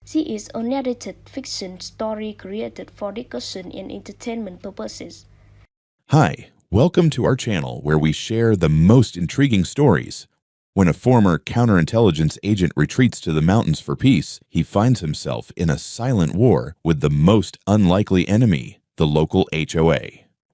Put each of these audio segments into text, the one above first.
She is a narrated fiction story created for discussion and entertainment purposes. Hi, welcome to our channel where we share the most intriguing stories. When a former counterintelligence agent retreats to the mountains for peace, he finds himself in a silent war with the most unlikely enemy, the local HOA.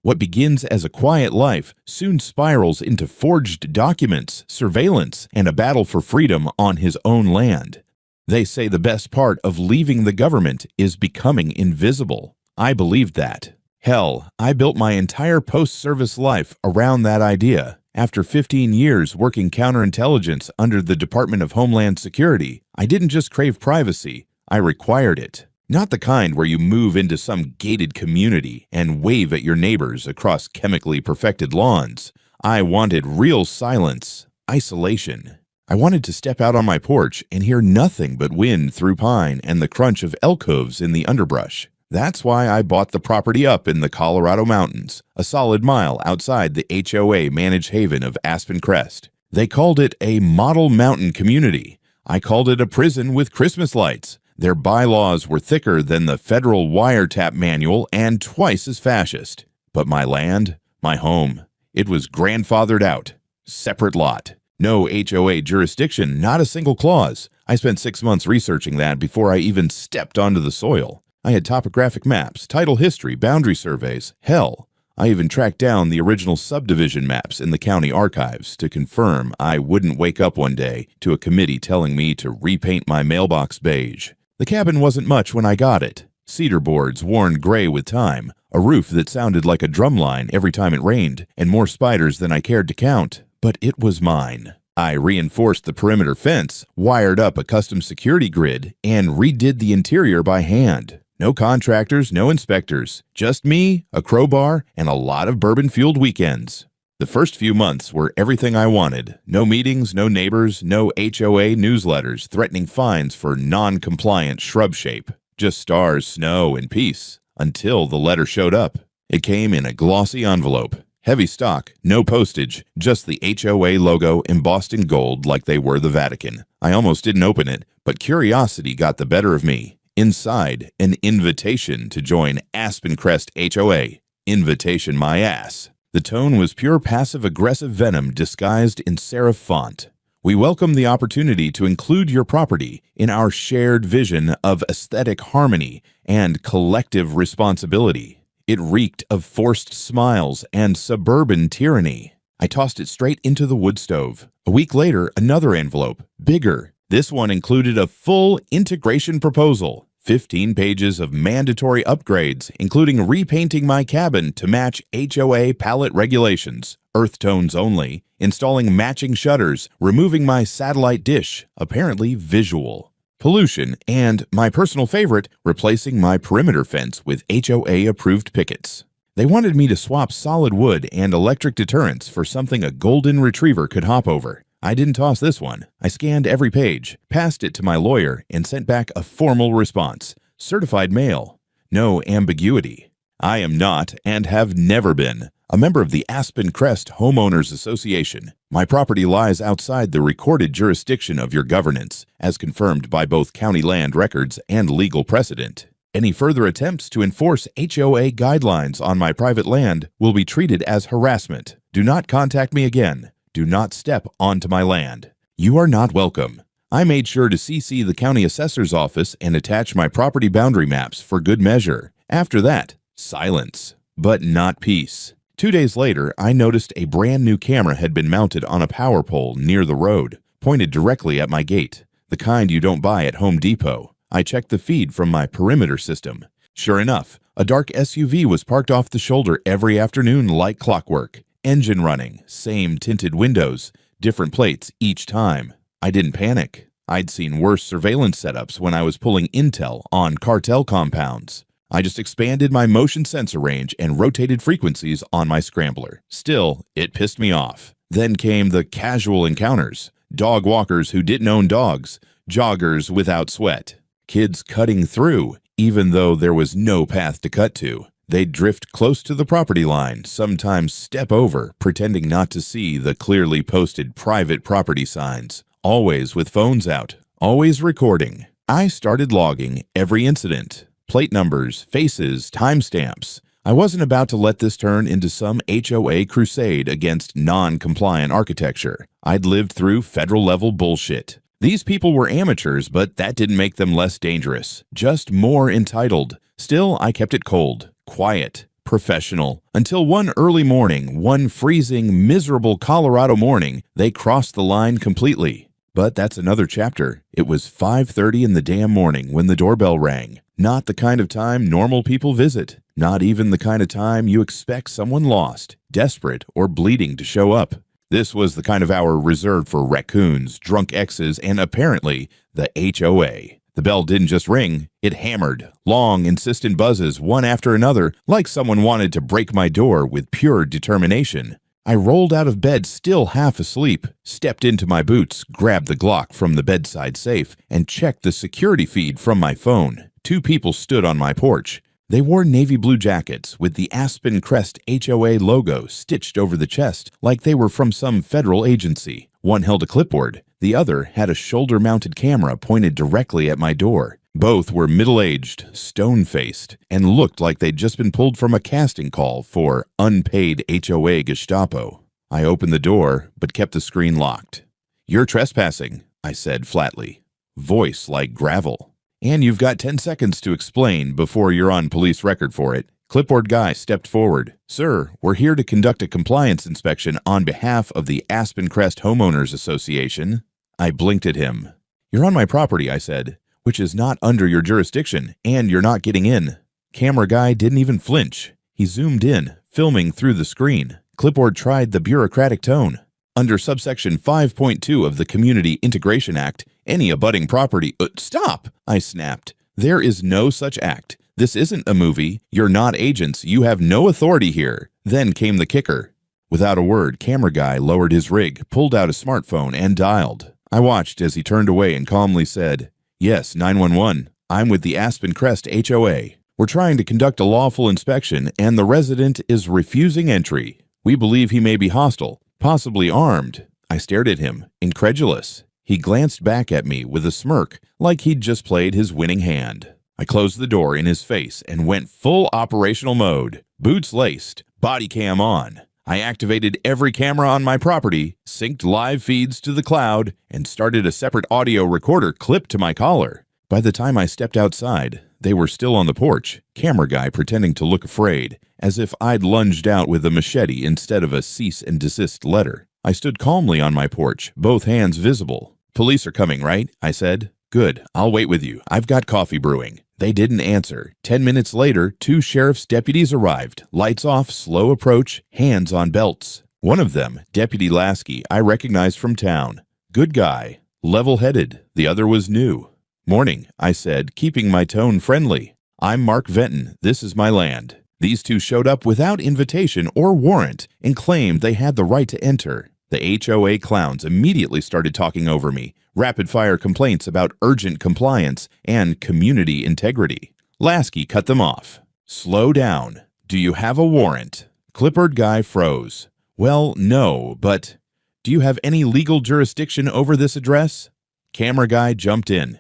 What begins as a quiet life soon spirals into forged documents, surveillance, and a battle for freedom on his own land. They say the best part of leaving the government is becoming invisible. I believed that. Hell, I built my entire post-service life around that idea. After 15 years working counterintelligence under the Department of Homeland Security, I didn't just crave privacy, I required it. Not the kind where you move into some gated community and wave at your neighbors across chemically perfected lawns. I wanted real silence, isolation. I wanted to step out on my porch and hear nothing but wind through pine and the crunch of elk hooves in the underbrush. That's why I bought the property up in the Colorado mountains, a solid mile outside the HOA managed haven of Aspen Crest. They called it a model mountain community. I called it a prison with Christmas lights. Their bylaws were thicker than the federal wiretap manual and twice as fascist. But my land, my home, it was grandfathered out. Separate lot. No HOA jurisdiction, not a single clause. I spent 6 months researching that before I even stepped onto the soil. I had topographic maps, title history, boundary surveys. Hell, I even tracked down the original subdivision maps in the county archives to confirm I wouldn't wake up one day to a committee telling me to repaint my mailbox beige. The cabin wasn't much when I got it. Cedar boards worn gray with time, a roof that sounded like a drumline every time it rained, and more spiders than I cared to count. But it was mine. I reinforced the perimeter fence, wired up a custom security grid, and redid the interior by hand. No contractors, no inspectors, just me, a crowbar, and a lot of bourbon-fueled weekends. The first few months were everything I wanted. No meetings, no neighbors, no HOA newsletters threatening fines for non-compliant shrub shape. Just stars, snow, and peace. Until the letter showed up. It came in a glossy envelope. Heavy stock, no postage, just the HOA logo embossed in gold like they were the Vatican. I almost didn't open it, but curiosity got the better of me. Inside, an invitation to join Aspen Crest HOA. Invitation my ass. The tone was pure passive-aggressive venom disguised in serif font. We welcome the opportunity to include your property in our shared vision of aesthetic harmony and collective responsibility. It reeked of forced smiles and suburban tyranny. I tossed it straight into the wood stove. A week later, another envelope, bigger. This one included a full integration proposal, 15 pages of mandatory upgrades, including repainting my cabin to match HOA pallet regulations, earth tones only, installing matching shutters, removing my satellite dish, apparently visual. Pollution, and, my personal favorite, replacing my perimeter fence with HOA-approved pickets. They wanted me to swap solid wood and electric deterrents for something a golden retriever could hop over. I didn't toss this one. I scanned every page, passed it to my lawyer, and sent back a formal response. Certified mail. No ambiguity. I am not, and have never been, a member of the Aspen Crest Homeowners Association. My property lies outside the recorded jurisdiction of your governance, as confirmed by both county land records and legal precedent. Any further attempts to enforce HOA guidelines on my private land will be treated as harassment. Do not contact me again. Do not step onto my land. You are not welcome. I made sure to CC the county assessor's office and attach my property boundary maps for good measure. After that, silence. But not peace. 2 days later, I noticed a brand new camera had been mounted on a power pole near the road, pointed directly at my gate, the kind you don't buy at Home Depot. I checked the feed from my perimeter system. Sure enough, a dark SUV was parked off the shoulder every afternoon like clockwork. Engine running, same tinted windows, different plates each time. I didn't panic. I'd seen worse surveillance setups when I was pulling intel on cartel compounds. I just expanded my motion sensor range and rotated frequencies on my scrambler. Still, it pissed me off. Then came the casual encounters. Dog walkers who didn't own dogs. Joggers without sweat. Kids cutting through, even though there was no path to cut to. They'd drift close to the property line, sometimes step over, pretending not to see the clearly posted private property signs. Always with phones out. Always recording. I started logging every incident. Plate numbers, faces, timestamps. I wasn't about to let this turn into some HOA crusade against non-compliant architecture. I'd lived through federal-level bullshit. These people were amateurs, but that didn't make them less dangerous, just more entitled. Still, I kept it cold, quiet, professional, until one early morning, one freezing, miserable Colorado morning, they crossed the line completely. But that's another chapter. It was 5:30 in the damn morning when the doorbell rang. Not the kind of time normal people visit. Not even the kind of time you expect someone lost, desperate, or bleeding to show up. This was the kind of hour reserved for raccoons, drunk exes, and apparently the HOA. The bell didn't just ring, it hammered. Long, insistent buzzes, one after another, like someone wanted to break my door with pure determination. I rolled out of bed still half asleep, stepped into my boots, grabbed the Glock from the bedside safe, and checked the security feed from my phone. 2 people stood on my porch. They wore navy blue jackets with the Aspen Crest HOA logo stitched over the chest like they were from some federal agency. One held a clipboard. The other had a shoulder-mounted camera pointed directly at my door. Both were middle-aged, stone-faced, and looked like they'd just been pulled from a casting call for unpaid HOA Gestapo. I opened the door, but kept the screen locked. "You're trespassing," I said flatly, voice like gravel. "And you've got 10 seconds to explain before you're on police record for it." Clipboard guy stepped forward. "Sir, we're here to conduct a compliance inspection on behalf of the Aspen Crest Homeowners Association." I blinked at him. "You're on my property," I said, "which is not under your jurisdiction, and you're not getting in." Camera guy didn't even flinch. He zoomed in, filming through the screen. Clipboard tried the bureaucratic tone. "Under subsection 5.2 of the Community Integration Act, any abutting property—" "Stop!" I snapped. "There is no such act. This isn't a movie. You're not agents. You have no authority here." Then came the kicker. Without a word, camera guy lowered his rig, pulled out a smartphone, and dialed. I watched as he turned away and calmly said, "Yes, 911. I'm with the Aspen Crest HOA. We're trying to conduct a lawful inspection, and the resident is refusing entry. We believe he may be hostile, possibly armed." I stared at him, incredulous. He glanced back at me with a smirk, like he'd just played his winning hand. I closed the door in his face and went full operational mode. Boots laced, body cam on. I activated every camera on my property, synced live feeds to the cloud, and started a separate audio recorder clipped to my collar. By the time I stepped outside, they were still on the porch, camera guy pretending to look afraid, as if I'd lunged out with a machete instead of a cease and desist letter. I stood calmly on my porch, both hands visible. "Police are coming, right?" I said. "Good, I'll wait with you. I've got coffee brewing." They didn't answer. 10 minutes later, 2 sheriff's deputies arrived. Lights off, slow approach, hands on belts. One of them, Deputy Lasky, I recognized from town. Good guy, level-headed. The other was new. "Morning," I said, keeping my tone friendly. "I'm Mark Venton. This is my land." These 2 showed up without invitation or warrant and claimed they had the right to enter. The HOA clowns immediately started talking over me, rapid-fire complaints about urgent compliance and community integrity. Lasky cut them off. "Slow down. Do you have a warrant?" Clipboard guy froze. "Well, no, but do you have any legal jurisdiction over this address?" Camera guy jumped in.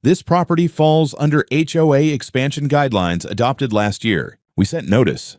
"This property falls under HOA expansion guidelines adopted last year. We sent notice."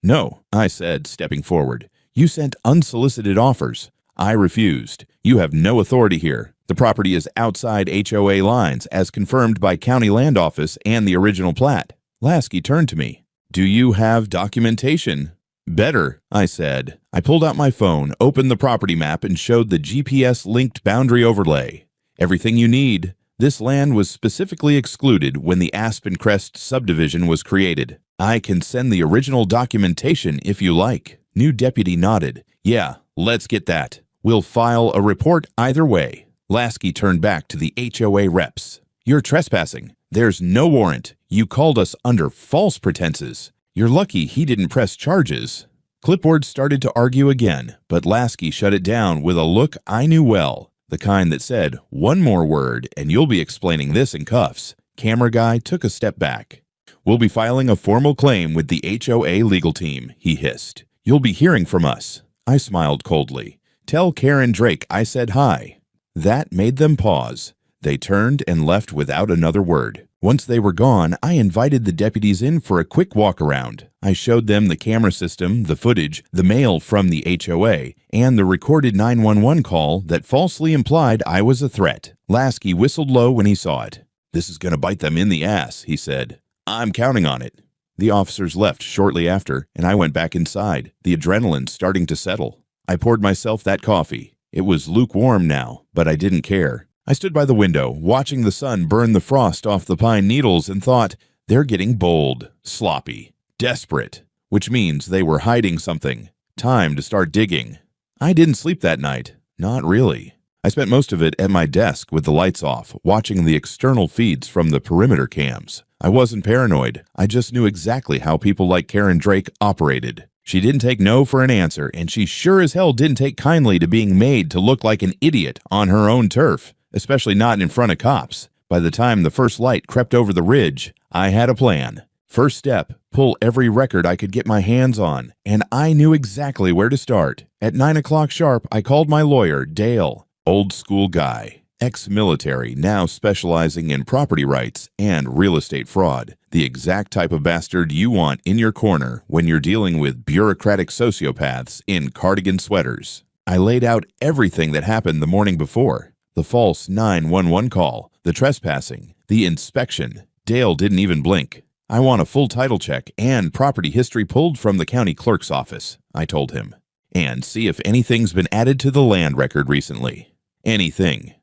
"No," I said, stepping forward. "You sent unsolicited offers. I refused. You have no authority here. The property is outside HOA lines, as confirmed by County Land Office and the original plat." Lasky turned to me. "Do you have documentation?" "Better," I said. I pulled out my phone, opened the property map, and showed the GPS-linked boundary overlay. "Everything you need. This land was specifically excluded when the Aspen Crest subdivision was created. I can send the original documentation if you like." New deputy nodded. "Yeah, let's get that. We'll file a report either way." Lasky turned back to the HOA reps. "You're trespassing. There's no warrant. You called us under false pretenses. You're lucky he didn't press charges." Clipboard started to argue again, but Lasky shut it down with a look I knew well, the kind that said, "One more word and you'll be explaining this in cuffs." Camera guy took a step back. "We'll be filing a formal claim with the HOA legal team," he hissed. "You'll be hearing from us." I smiled coldly. "Tell Karen Drake I said hi." That made them pause. They turned and left without another word. Once they were gone, I invited the deputies in for a quick walk-around. I showed them the camera system, the footage, the mail from the HOA, and the recorded 911 call that falsely implied I was a threat. Lasky whistled low when he saw it. "This is going to bite them in the ass," he said. "I'm counting on it." The officers left shortly after, and I went back inside, the adrenaline starting to settle. I poured myself that coffee. It was lukewarm now, but I didn't care. I stood by the window, watching the sun burn the frost off the pine needles, and thought, they're getting bold, sloppy, desperate, which means they were hiding something. Time to start digging. I didn't sleep that night. Not really. I spent most of it at my desk with the lights off, watching the external feeds from the perimeter cams. I wasn't paranoid. I just knew exactly how people like Karen Drake operated. She didn't take no for an answer, and she sure as hell didn't take kindly to being made to look like an idiot on her own turf, especially not in front of cops. By the time the first light crept over the ridge, I had a plan. First step, pull every record I could get my hands on, and I knew exactly where to start. At 9 o'clock sharp, I called my lawyer, Dale. Old school guy. Ex-military, now specializing in property rights and real estate fraud. The exact type of bastard you want in your corner when you're dealing with bureaucratic sociopaths in cardigan sweaters. I laid out everything that happened the morning before. The false 911 call, the trespassing, the inspection. Dale didn't even blink. "I want a full title check and property history pulled from the county clerk's office," I told him. "And see if anything's been added to the land record recently." Anything.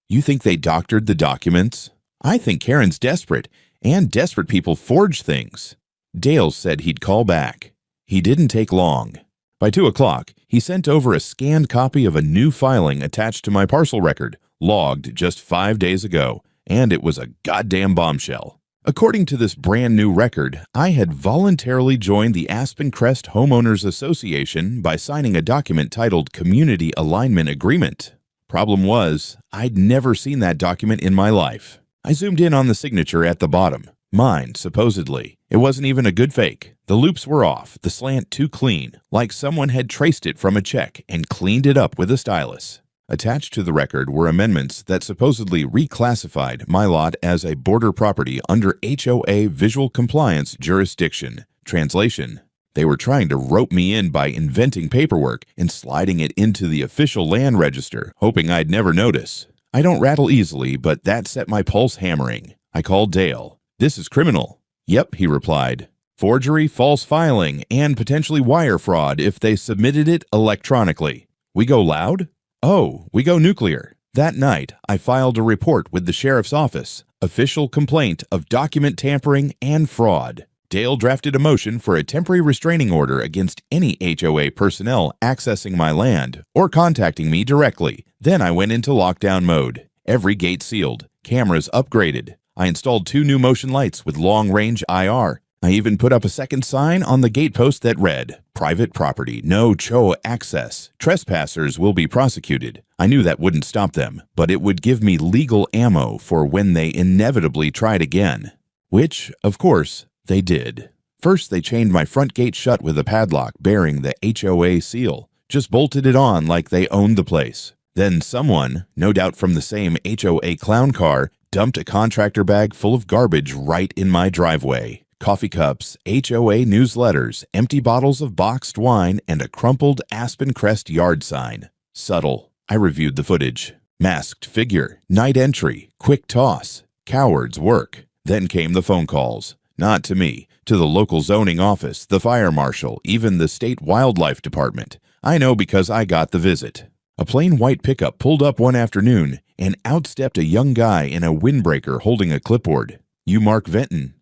You think they doctored the documents? I think Karen's desperate, and desperate people forge things. Dale said he'd call back. He didn't take long. By 2 o'clock, he sent over a scanned copy of a new filing attached to my parcel record, logged just 5 days ago, and it was a goddamn bombshell. According to this brand new record, I had voluntarily joined the Aspen Crest Homeowners Association by signing a document titled Community Alignment Agreement. Problem was, I'd never seen that document in my life. I zoomed in on the signature at the bottom. Mine, supposedly. It wasn't even a good fake. The loops were off, the slant too clean, like someone had traced it from a check and cleaned it up with a stylus. Attached to the record were amendments that supposedly reclassified my lot as a border property under HOA visual compliance jurisdiction. Translation: they were trying to rope me in by inventing paperwork and sliding it into the official land register, hoping I'd never notice. I don't rattle easily, but that set my pulse hammering. I called Dale. "This is criminal." "Yep," he replied. "Forgery, false filing, and potentially wire fraud if they submitted it electronically." "We go loud?" "Oh, we go nuclear." That night, I filed a report with the sheriff's office, official complaint of document tampering and fraud. Dale drafted a motion for a temporary restraining order against any HOA personnel accessing my land or contacting me directly. Then I went into lockdown mode. Every gate sealed, cameras upgraded. I installed 2 new motion lights with long-range IR. I even put up a second sign on the gate post that read, "Private property, no HOA access. Trespassers will be prosecuted." I knew that wouldn't stop them, but it would give me legal ammo for when they inevitably tried again. Which, of course, they did. First, they chained my front gate shut with a padlock bearing the HOA seal, just bolted it on like they owned the place. Then someone, no doubt from the same HOA clown car, dumped a contractor bag full of garbage right in my driveway. Coffee cups, HOA newsletters, empty bottles of boxed wine, and a crumpled Aspen Crest yard sign. Subtle. I reviewed the footage. Masked figure, night entry, quick toss, coward's work. Then came the phone calls. Not to me, to the local zoning office, the fire marshal, even the state wildlife department. I know because I got the visit. A plain white pickup pulled up one afternoon, and out stepped a young guy in a windbreaker holding a clipboard. "You Mark Venton?"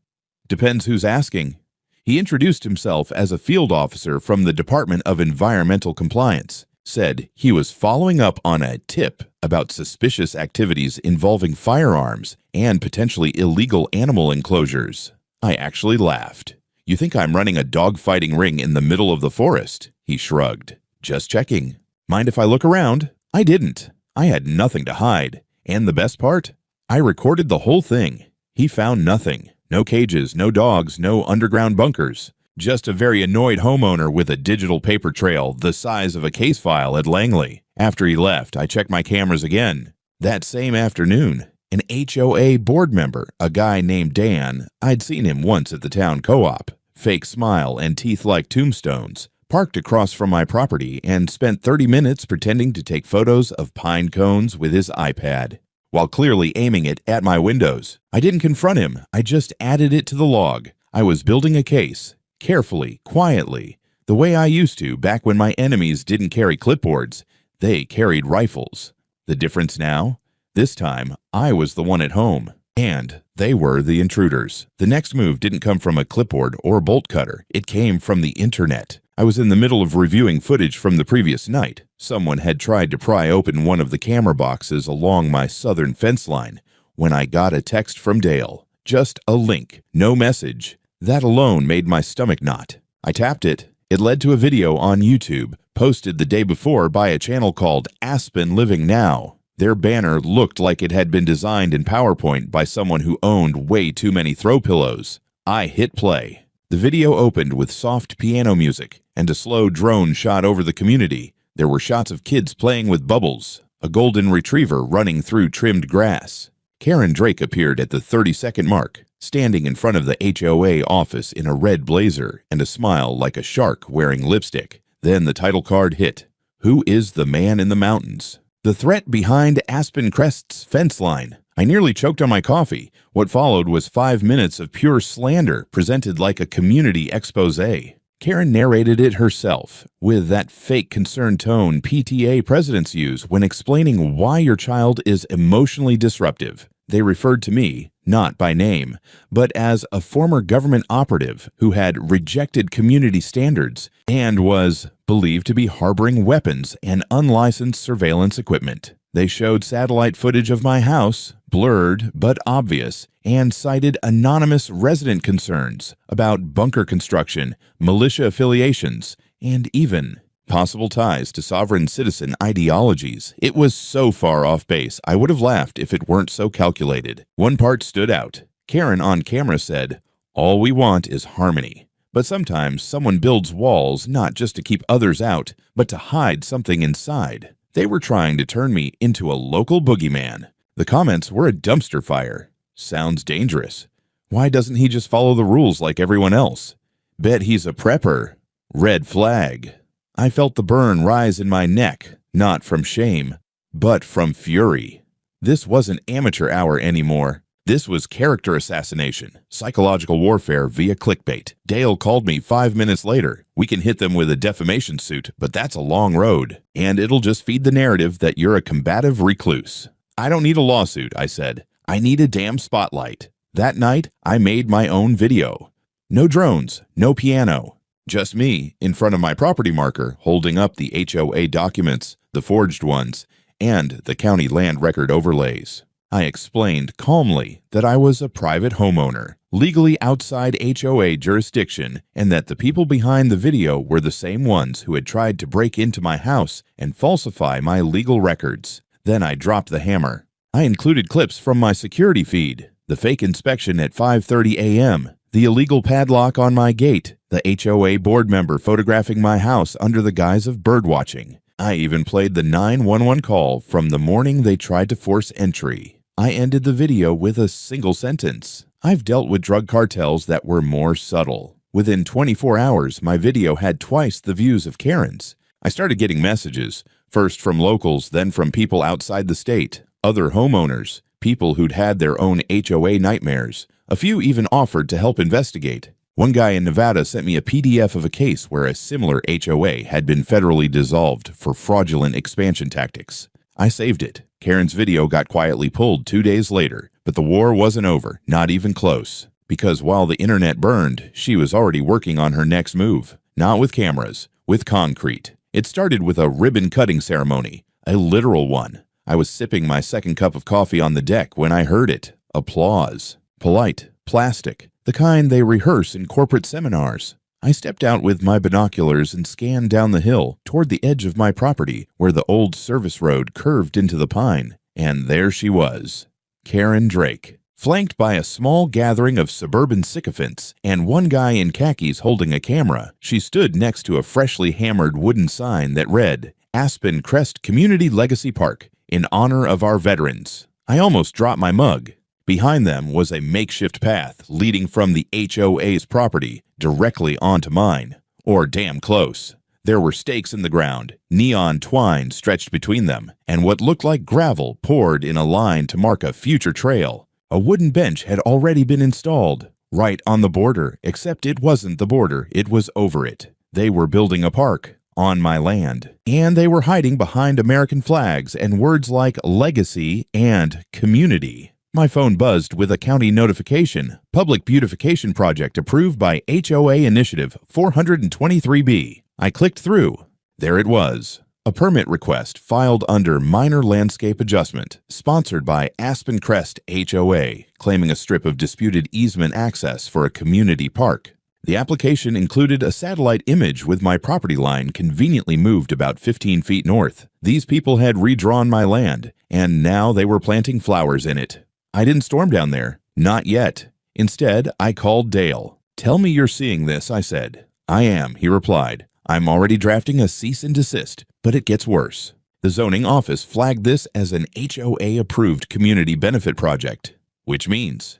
"Depends who's asking." He introduced himself as a field officer from the Department of Environmental Compliance. Said he was following up on a tip about suspicious activities involving firearms and potentially illegal animal enclosures. I actually laughed. "You think I'm running a dog-fighting ring in the middle of the forest?" He shrugged. "Just checking. Mind if I look around?" I didn't. I had nothing to hide. And the best part? I recorded the whole thing. He found nothing. No cages, no dogs, no underground bunkers. Just a very annoyed homeowner with a digital paper trail the size of a case file at Langley. After he left, I checked my cameras again. That same afternoon, An HOA board member, a guy named Dan, I'd seen him once at the town co-op, fake smile and teeth like tombstones, parked across from my property and spent 30 minutes pretending to take photos of pine cones with his iPad, while clearly aiming it at my windows. I didn't confront him, I just added it to the log. I was building a case, carefully, quietly, the way I used to back when my enemies didn't carry clipboards. They carried rifles. The difference now? This time, I was the one at home, and they were the intruders. The next move didn't come from a clipboard or bolt cutter. It came from the internet. I was in the middle of reviewing footage from the previous night. Someone had tried to pry open one of the camera boxes along my southern fence line when I got a text from Dale. Just a link, no message. That alone made my stomach knot. I tapped it. It led to a video on YouTube, posted the day before by a channel called Aspen Living Now. Their banner looked like it had been designed in PowerPoint by someone who owned way too many throw pillows. I hit play. The video opened with soft piano music and a slow drone shot over the community. There were shots of kids playing with bubbles, a golden retriever running through trimmed grass. Karen Drake appeared at the 30-second mark, standing in front of the HOA office in a red blazer and a smile like a shark wearing lipstick. Then the title card hit. Who is the man in the mountains? The threat behind Aspen Crest's fence line. I nearly choked on my coffee. What followed was 5 minutes of pure slander presented like a community expose. Karen narrated it herself, with that fake concerned tone PTA presidents use when explaining why your child is emotionally disruptive. They referred to me, not by name, but as a former government operative who had rejected community standards and was believed to be harboring weapons and unlicensed surveillance equipment. They showed satellite footage of my house, blurred but obvious, and cited anonymous resident concerns about bunker construction, militia affiliations, and even possible ties to sovereign citizen ideologies. It was so far off base, I would have laughed if it weren't so calculated. One part stood out. Karen on camera said, "All we want is harmony. But sometimes someone builds walls not just to keep others out, but to hide something inside." They were trying to turn me into a local boogeyman. The comments were a dumpster fire. Sounds dangerous. Why doesn't he just follow the rules like everyone else? Bet he's a prepper. Red flag. I felt the burn rise in my neck, not from shame, but from fury. This wasn't amateur hour anymore. This was character assassination, psychological warfare via clickbait. Dale called me 5 minutes later. We can hit them with a defamation suit, but that's a long road, and it'll just feed the narrative that you're a combative recluse. I don't need a lawsuit, I said. I need a damn spotlight. That night, I made my own video. No drones, no piano. Just me in front of my property marker holding up the HOA documents, the forged ones, and the county land record overlays. I explained calmly that I was a private homeowner, legally outside HOA jurisdiction, and that the people behind the video were the same ones who had tried to break into my house and falsify my legal records. Then I dropped the hammer. I included clips from my security feed, the fake inspection at 5:30 a.m., the illegal padlock on my gate, the HOA board member photographing my house under the guise of birdwatching. I even played the 911 call from the morning they tried to force entry. I ended the video with a single sentence. I've dealt with drug cartels that were more subtle. Within 24 hours, my video had twice the views of Karen's. I started getting messages, first from locals, then from people outside the state, other homeowners, people who'd had their own HOA nightmares. A few even offered to help investigate. One guy in Nevada sent me a PDF of a case where a similar HOA had been federally dissolved for fraudulent expansion tactics. I saved it. Karen's video got quietly pulled 2 days later, but the war wasn't over, not even close. Because while the internet burned, she was already working on her next move. Not with cameras, with concrete. It started with a ribbon-cutting ceremony, a literal one. I was sipping my second cup of coffee on the deck when I heard it. Applause. Polite, plastic, the kind they rehearse in corporate seminars. I stepped out with my binoculars and scanned down the hill toward the edge of my property where the old service road curved into the pine. And there she was, Karen Drake, flanked by a small gathering of suburban sycophants and one guy in khakis holding a camera. She stood next to a freshly hammered wooden sign that read, "Aspen Crest Community Legacy Park, in honor of our veterans." I almost dropped my mug. Behind them was a makeshift path leading from the HOA's property directly onto mine, or damn close. There were stakes in the ground, neon twine stretched between them, and what looked like gravel poured in a line to mark a future trail. A wooden bench had already been installed, right on the border, except it wasn't the border, it was over it. They were building a park on my land, and they were hiding behind American flags and words like legacy and community. My phone buzzed with a county notification, Public Beautification Project approved by HOA Initiative 423B. I clicked through. There it was. A permit request filed under Minor Landscape Adjustment, sponsored by Aspen Crest HOA, claiming a strip of disputed easement access for a community park. The application included a satellite image with my property line conveniently moved about 15 feet north. These people had redrawn my land, and now they were planting flowers in it. I didn't storm down there. Not yet. Instead, I called Dale. "Tell me you're seeing this," I said. "I am," he replied. "I'm already drafting a cease and desist, but it gets worse." The zoning office flagged this as an HOA-approved community benefit project, which means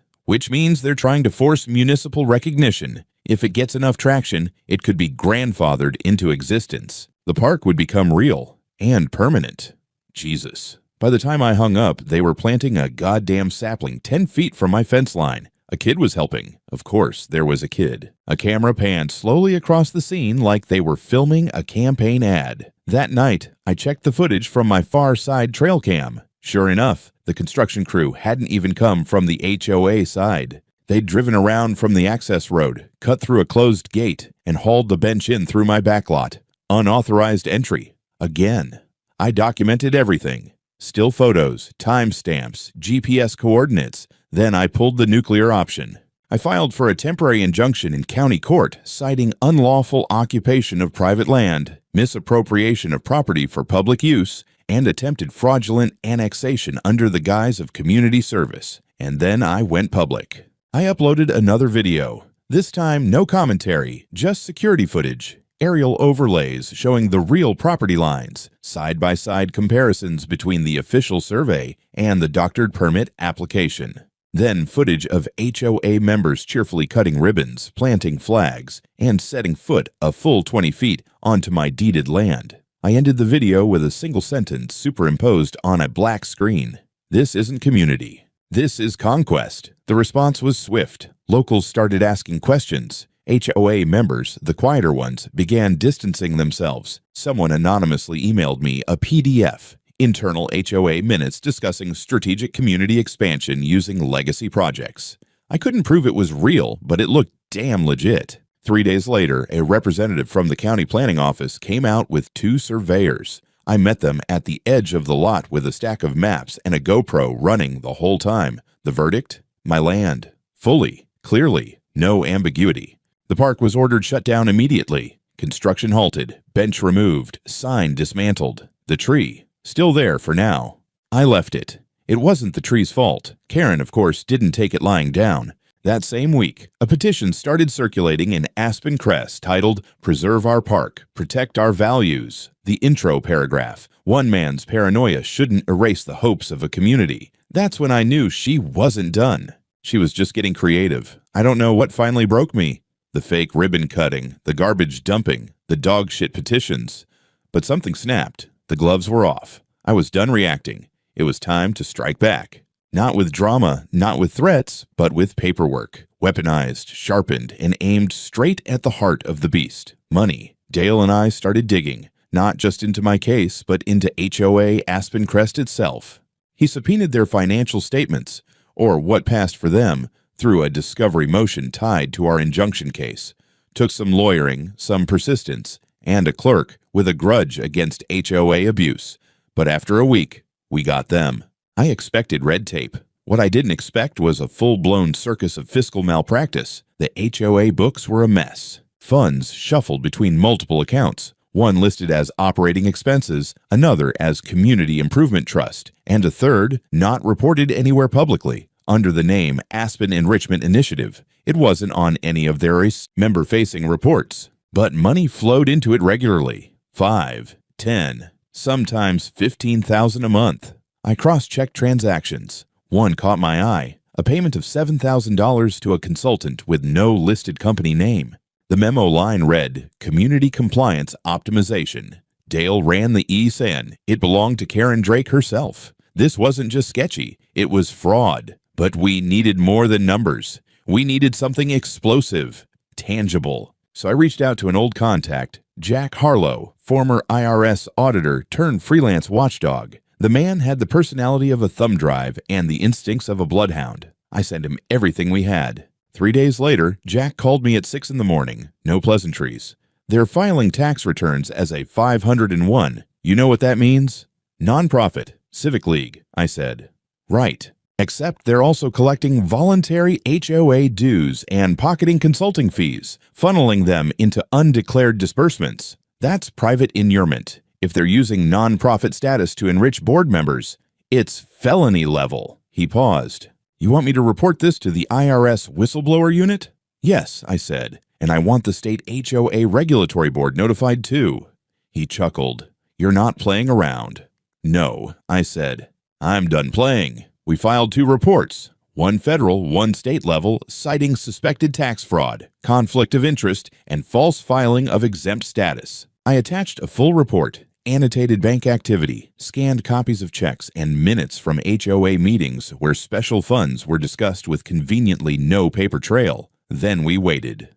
they're trying to force municipal recognition. If it gets enough traction, it could be grandfathered into existence. The park would become real and permanent. Jesus. By the time I hung up, they were planting a goddamn sapling 10 feet from my fence line. A kid was helping. Of course, there was a kid. A camera panned slowly across the scene like they were filming a campaign ad. That night, I checked the footage from my far side trail cam. Sure enough, the construction crew hadn't even come from the HOA side. They'd driven around from the access road, cut through a closed gate, and hauled the bench in through my backlot. Unauthorized entry. Again. I documented everything. Still photos, timestamps, GPS coordinates. Then I pulled the nuclear option. I filed for a temporary injunction in county court, citing unlawful occupation of private land, misappropriation of property for public use, and attempted fraudulent annexation under the guise of community service. And then I went public. I uploaded another video. This time, no commentary, just security footage. Aerial overlays showing the real property lines, side-by-side comparisons between the official survey and the doctored permit application. Then footage of HOA members cheerfully cutting ribbons, planting flags, and setting foot a full 20 feet onto my deeded land. I ended the video with a single sentence superimposed on a black screen. "This isn't community. This is conquest." The response was swift. Locals started asking questions. HOA members, the quieter ones, began distancing themselves. Someone anonymously emailed me a PDF, internal HOA minutes discussing strategic community expansion using legacy projects. I couldn't prove it was real, but it looked damn legit. 3 days later, a representative from the county planning office came out with 2 surveyors. I met them at the edge of the lot with a stack of maps and a GoPro running the whole time. The verdict? My land. Fully, clearly, no ambiguity. The park was ordered shut down immediately. Construction halted, bench removed, sign dismantled. The tree, still there for now. I left it. It wasn't the tree's fault. Karen, of course, didn't take it lying down. That same week, a petition started circulating in Aspen Crest titled "Preserve Our Park, Protect Our Values." The intro paragraph, "One man's paranoia shouldn't erase the hopes of a community." That's when I knew she wasn't done. She was just getting creative. I don't know what finally broke me. The fake ribbon cutting, the garbage dumping, the dog shit petitions. But something snapped. The gloves were off. I was done reacting. It was time to strike back. Not with drama, not with threats, but with paperwork. Weaponized, sharpened, and aimed straight at the heart of the beast. Money. Dale and I started digging, not just into my case, but into HOA Aspen Crest itself. He subpoenaed their financial statements, or what passed for them, through a discovery motion tied to our injunction case. Took some lawyering, some persistence, and a clerk with a grudge against HOA abuse. But after a week, we got them. I expected red tape. What I didn't expect was a full-blown circus of fiscal malpractice. The HOA books were a mess. Funds shuffled between multiple accounts, one listed as operating expenses, another as community improvement trust, and a third not reported anywhere publicly. Under the name Aspen Enrichment Initiative. It wasn't on any of their member-facing reports, but money flowed into it regularly. 5, 10, sometimes $15,000 a month. I cross-checked transactions. One caught my eye, a payment of $7,000 to a consultant with no listed company name. The memo line read, Community Compliance Optimization. Dale ran the ESN. It belonged to Karen Drake herself. This wasn't just sketchy, it was fraud. But we needed more than numbers. We needed something explosive, tangible. So I reached out to an old contact, Jack Harlow, former IRS auditor turned freelance watchdog. The man had the personality of a thumb drive and the instincts of a bloodhound. I sent him everything we had. 3 days later, Jack called me at 6 in the morning. No pleasantries. They're filing tax returns as a 501. You know what that means? Nonprofit, civic league, I said. Right. Except they're also collecting voluntary HOA dues and pocketing consulting fees, funneling them into undeclared disbursements. That's private inurement. If they're using nonprofit status to enrich board members, it's felony level. He paused. You want me to report this to the IRS whistleblower unit? Yes, I said, and I want the state HOA regulatory board notified too. He chuckled. You're not playing around. No, I said. I'm done playing. We filed 2 reports, one federal, one state level, citing suspected tax fraud, conflict of interest, and false filing of exempt status. I attached a full report, annotated bank activity, scanned copies of checks, and minutes from HOA meetings where special funds were discussed with conveniently no paper trail. Then we waited.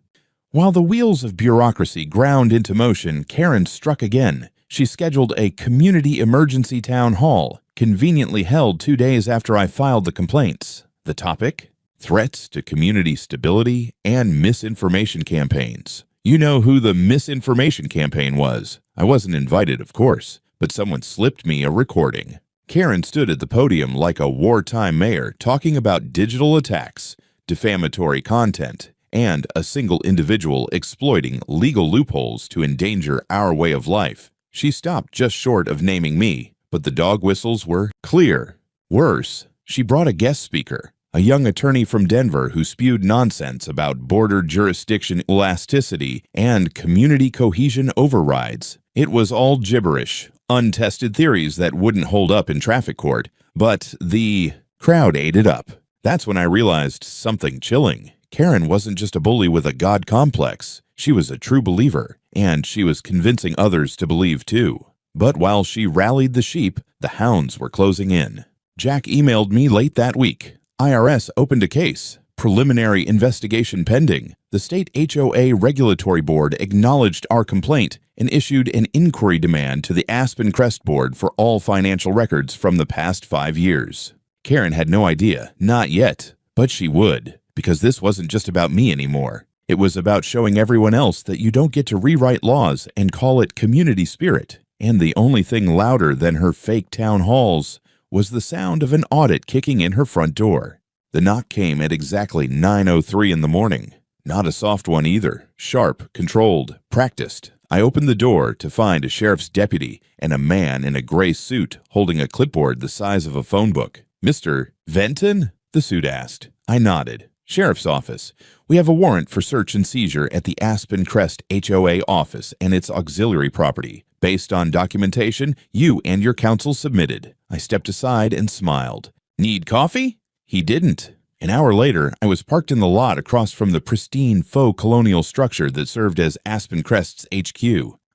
While the wheels of bureaucracy ground into motion, Karen struck again. She scheduled a community emergency town hall, conveniently held 2 days after I filed the complaints. The topic? Threats to community stability and misinformation campaigns. You know who the misinformation campaign was. I wasn't invited, of course, but someone slipped me a recording. Karen stood at the podium like a wartime mayor talking about digital attacks, defamatory content, and a single individual exploiting legal loopholes to endanger our way of life. She stopped just short of naming me, but the dog whistles were clear. Worse, she brought a guest speaker, a young attorney from Denver who spewed nonsense about border jurisdiction elasticity and community cohesion overrides. It was all gibberish, untested theories that wouldn't hold up in traffic court, but the crowd ate it up. That's when I realized something chilling. Karen wasn't just a bully with a god complex. She was a true believer, and she was convincing others to believe too. But while she rallied the sheep, the hounds were closing in. Jack emailed me late that week. IRS opened a case. Preliminary investigation pending. The state HOA regulatory board acknowledged our complaint and issued an inquiry demand to the Aspen Crest board for all financial records from the past 5 years. Karen had no idea, not yet, but she would, because this wasn't just about me anymore. It was about showing everyone else that you don't get to rewrite laws and call it community spirit. And the only thing louder than her fake town halls was the sound of an audit kicking in her front door. The knock came at exactly 9:03 in the morning. Not a soft one either. Sharp, controlled, practiced. I opened the door to find a sheriff's deputy and a man in a gray suit holding a clipboard the size of a phone book. Mr. Venton? The suit asked. I nodded. Sheriff's Office. We have a warrant for search and seizure at the Aspen Crest HOA office and its auxiliary property. Based on documentation you and your counsel submitted. I stepped aside and smiled. Need coffee? He didn't. An hour later, I was parked in the lot across from the pristine faux colonial structure that served as Aspen Crest's HQ.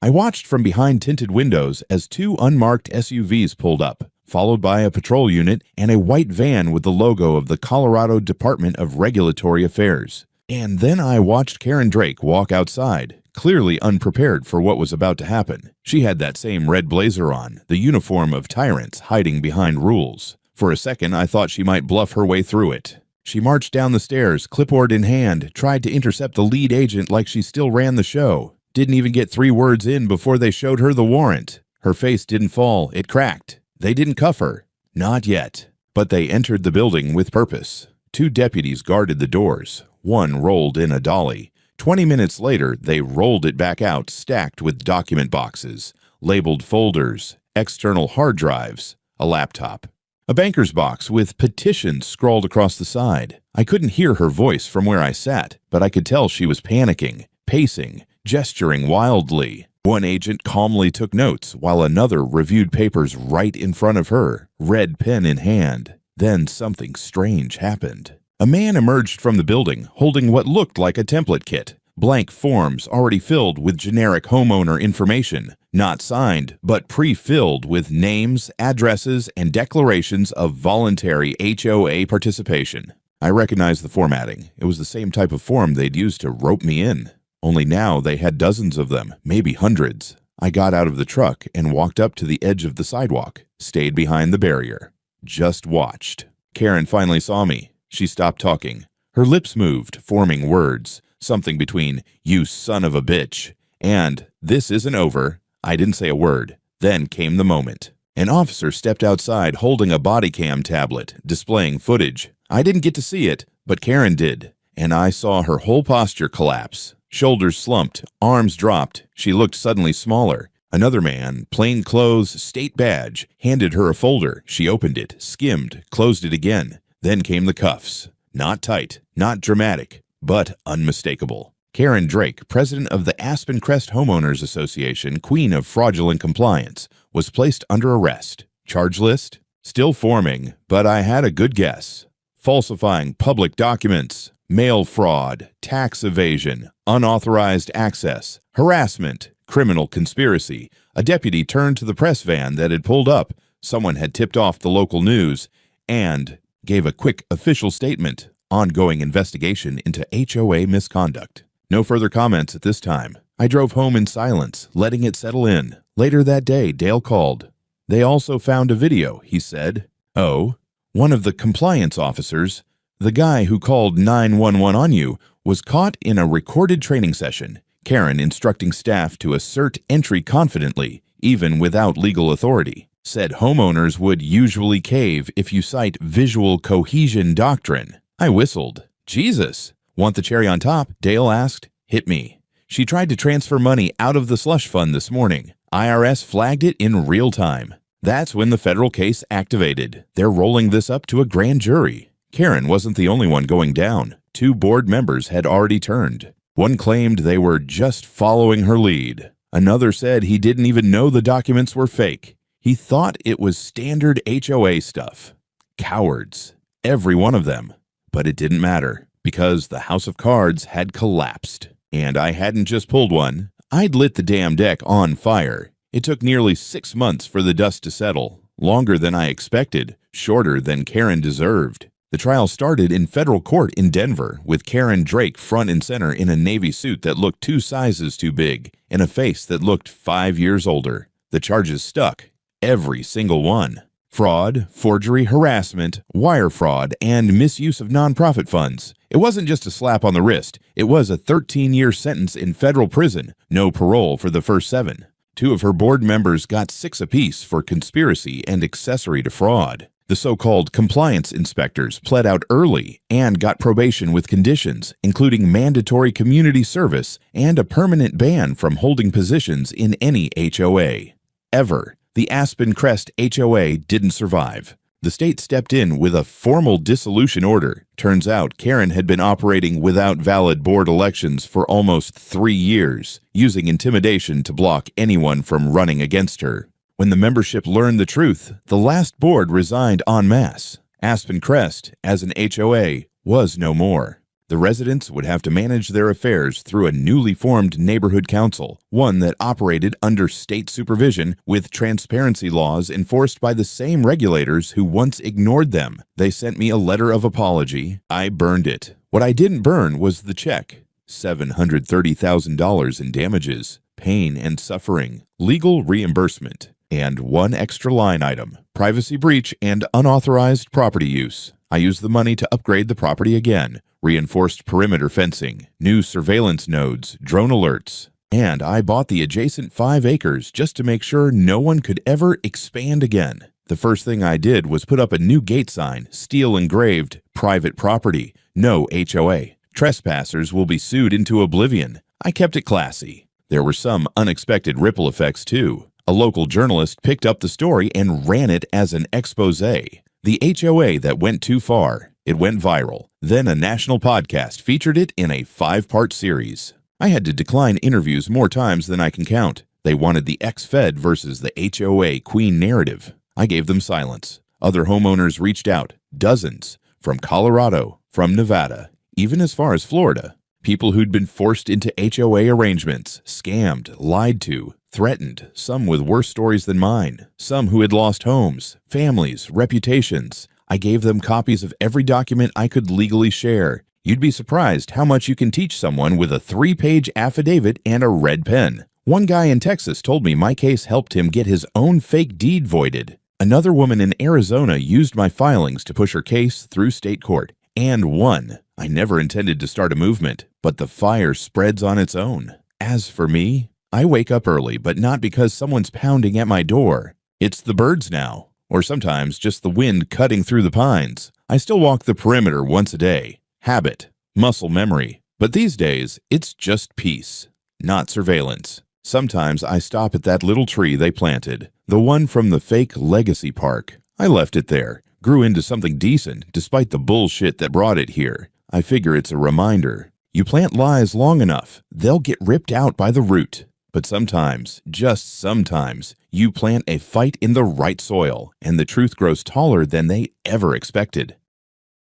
I watched from behind tinted windows as 2 unmarked SUVs pulled up, followed by a patrol unit and a white van with the logo of the Colorado Department of Regulatory Affairs. And then I watched Karen Drake walk outside, clearly unprepared for what was about to happen. She had that same red blazer on, the uniform of tyrants hiding behind rules. For a second, I thought she might bluff her way through it. She marched down the stairs, clipboard in hand, tried to intercept the lead agent like she still ran the show. Didn't even get 3 words in before they showed her the warrant. Her face didn't fall, it cracked. They didn't cuff her. Not yet. But they entered the building with purpose. 2 deputies guarded the doors. One rolled in a dolly. 20 minutes later, they rolled it back out, stacked with document boxes, labeled folders, external hard drives, a laptop. A banker's box with petitions scrawled across the side. I couldn't hear her voice from where I sat, but I could tell she was panicking, pacing, gesturing wildly. One agent calmly took notes while another reviewed papers right in front of her, red pen in hand. Then something strange happened. A man emerged from the building holding what looked like a template kit. Blank forms already filled with generic homeowner information, not signed, but pre-filled with names, addresses, and declarations of voluntary HOA participation. I recognized the formatting. It was the same type of form they'd used to rope me in. Only now they had dozens of them, maybe hundreds. I got out of the truck and walked up to the edge of the sidewalk, stayed behind the barrier. Just watched. Karen finally saw me. She stopped talking. Her lips moved, forming words. Something between, "You son of a bitch," and, "This isn't over." I didn't say a word. Then came the moment. An officer stepped outside holding a body cam tablet, displaying footage. I didn't get to see it, but Karen did, and I saw her whole posture collapse. Shoulders slumped, arms dropped. She looked suddenly smaller. Another man, plain clothes, state badge, handed her a folder. She opened it, skimmed, closed it again. Then came the cuffs. Not tight, not dramatic, but unmistakable. Karen Drake, president of the Aspen Crest Homeowners Association, queen of fraudulent compliance, was placed under arrest. Charge list? Still forming, but I had a good guess. Falsifying public documents, mail fraud, tax evasion, unauthorized access, harassment, criminal conspiracy. A deputy turned to the press van that had pulled up. Someone had tipped off the local news and gave a quick official statement. Ongoing investigation into HOA misconduct. No further comments at this time. I drove home in silence, letting it settle in. Later that day, Dale called. They also found a video, he said. Oh, one of the compliance officers, the guy who called 911 on you, was caught in a recorded training session. Karen instructing staff to assert entry confidently, even without legal authority. Said homeowners would usually cave if you cite visual cohesion doctrine. I whistled. Jesus. Want the cherry on top? Dale asked. Hit me. She tried to transfer money out of the slush fund this morning. IRS flagged it in real time. That's when the federal case activated. They're rolling this up to a grand jury. Karen wasn't the only one going down. 2 board members had already turned. One claimed they were just following her lead. Another said he didn't even know the documents were fake. He thought it was standard HOA stuff. Cowards. Every one of them. But it didn't matter, because the house of cards had collapsed. And I hadn't just pulled one. I'd lit the damn deck on fire. It took nearly 6 months for the dust to settle. Longer than I expected, shorter than Karen deserved. The trial started in federal court in Denver, with Karen Drake front and center in a navy suit that looked 2 sizes too big, and a face that looked 5 years older. The charges stuck. Every single one. Fraud, forgery, harassment, wire fraud, and misuse of nonprofit funds. It wasn't just a slap on the wrist. It was a 13-year sentence in federal prison, no parole for the first 7. 2 of her board members got 6 apiece for conspiracy and accessory to fraud. The so-called compliance inspectors pled out early and got probation with conditions, including mandatory community service and a permanent ban from holding positions in any HOA. Ever. The Aspen Crest HOA didn't survive. The state stepped in with a formal dissolution order. Turns out Karen had been operating without valid board elections for almost 3 years, using intimidation to block anyone from running against her. When the membership learned the truth, the last board resigned en masse. Aspen Crest, as an HOA, was no more. The residents would have to manage their affairs through a newly formed neighborhood council, one that operated under state supervision with transparency laws enforced by the same regulators who once ignored them. They sent me a letter of apology. I burned it. What I didn't burn was the check. $730,000 in damages, pain and suffering, legal reimbursement, and 1 extra line item, privacy breach and unauthorized property use. I used the money to upgrade the property again. Reinforced perimeter fencing, new surveillance nodes, drone alerts, and I bought the adjacent 5 acres just to make sure no one could ever expand again. The first thing I did was put up a new gate sign, steel engraved, private property, no HOA. Trespassers will be sued into oblivion. I kept it classy. There were some unexpected ripple effects too. A local journalist picked up the story and ran it as an expose. The HOA that went too far. It went viral. Then a national podcast featured it in a 5-part series. I had to decline interviews more times than I can count. They wanted the ex-Fed versus the HOA Queen narrative. I gave them silence. Other homeowners reached out, dozens, from Colorado, from Nevada, even as far as Florida. People who'd been forced into HOA arrangements, scammed, lied to, threatened, some with worse stories than mine, some who had lost homes, families, reputations. I gave them copies of every document I could legally share. You'd be surprised how much you can teach someone with a 3-page affidavit and a red pen. One guy in Texas told me my case helped him get his own fake deed voided. Another woman in Arizona used my filings to push her case through state court, and won. I never intended to start a movement, but the fire spreads on its own. As for me, I wake up early, but not because someone's pounding at my door. It's the birds now, or sometimes just the wind cutting through the pines. I still walk the perimeter once a day. Habit, muscle memory. But these days, it's just peace, not surveillance. Sometimes I stop at that little tree they planted, the one from the fake legacy park. I left it there, grew into something decent despite the bullshit that brought it here. I figure it's a reminder. You plant lies long enough, they'll get ripped out by the root. But sometimes, just sometimes, you plant a fight in the right soil, and the truth grows taller than they ever expected.